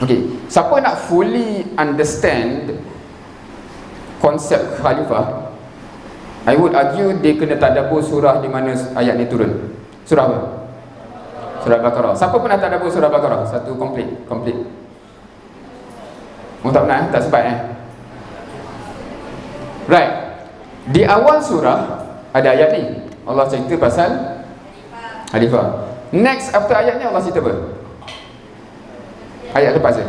Okey, siapa nak fully understand konsep khalifah, I would argue dia kena tadabbur surah di mana ayat ni turun. Surah apa? Surah Al-Baqarah. Siapa pernah tadabbur surah Al-Baqarah? Satu komplit. Tak pernah, tak sempat Right. Di awal surah ada ayat ni. Allah cerita pasal khalifah. Next after ayat ni Allah cerita apa? Ayat lepas je.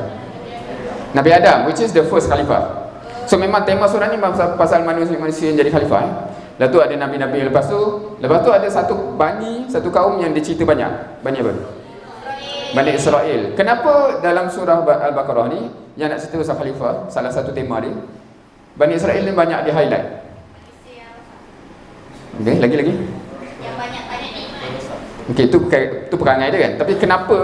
Nabi Adam, which is the first khalifah. So memang tema surah ni pasal manusia yang jadi khalifah. Lepas tu ada nabi-nabi lepas tu ada satu kaum yang dicerita banyak. Bani apa? Bani Israel. Kenapa dalam surah Al-Baqarah ni yang nak cerita pasal khalifah, salah satu tema dia, Bani Israel ni banyak di highlight. Okey, lagi. Yang banyak tanya ni. Okey, tu perangai dia kan. Tapi kenapa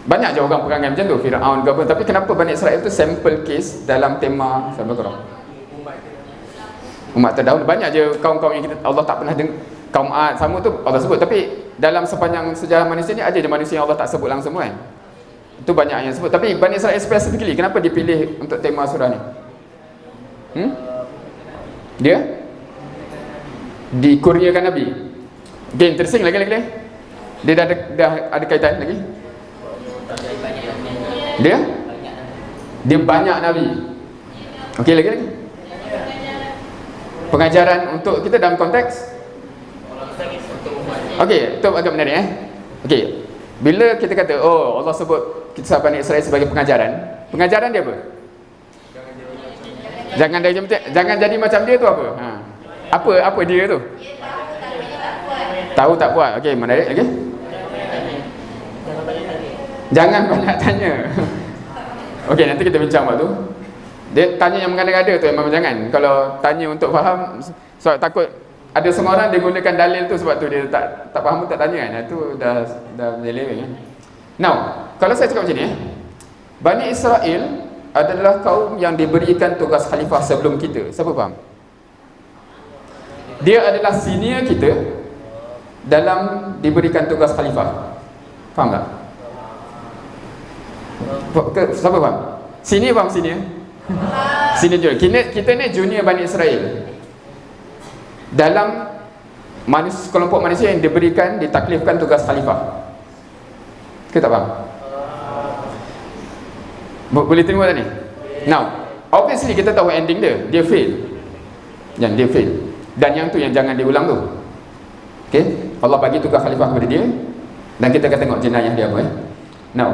banyak je orang perangai macam tu, Firaun ke apa, tapi kenapa Bani Israel tu sample case dalam tema Al-Baqarah? Umat terdahulu banyak je kaum-kaum yang kita Allah tak pernah dengar. Kaum Ad sama tu Allah sebut, tapi dalam sepanjang sejarah manusia ni ada je manusia yang Allah tak sebut langsung kan. Itu banyak yang sebut. Tapi Bani Israel specifically kenapa dipilih untuk tema surah ni? Dia dikurniakan Nabi. Okay, interesting lagi. Dia dah ada kaitan lagi. Dia banyak Nabi. Okey, lagi. Pengajaran untuk kita dalam konteks. Okey, itu agak menarik Okey, bila kita kata Allah sebut kisah Bani Israel sebagai pengajaran dia apa? Jangan jadi macam dia tu apa? Apa dia tu? Tahu tak puas. Okey, menarik lagi. Jangan banyak tanya. Okey, nanti kita bincang waktu tu. Dia tanya yang mengada-ngada tu memang jangan. Kalau tanya untuk faham, sebab takut ada semua orang dia gunakan dalil tu sebab tu dia tak faham tak tanya kan. Itu dah menyeleweng kan. Now, kalau saya cakap macam ni Bani Israel adalah kaum yang diberikan tugas khalifah sebelum kita. Siapa faham? Dia adalah senior kita dalam diberikan tugas khalifah. Faham tak? Siapa faham? Senior faham senior? Senior junior. Kita ni junior Bani Israel dalam kelompok manusia yang ditaklifkan tugas khalifah. Kita tak faham? Boleh terima tak ni? Now, obviously kita tahu ending dia fail. Dia fail. Dan yang tu yang jangan diulang tu. Okay, Allah bagi tugas khalifah kepada dia dan kita akan tengok jenayah dia apa Now,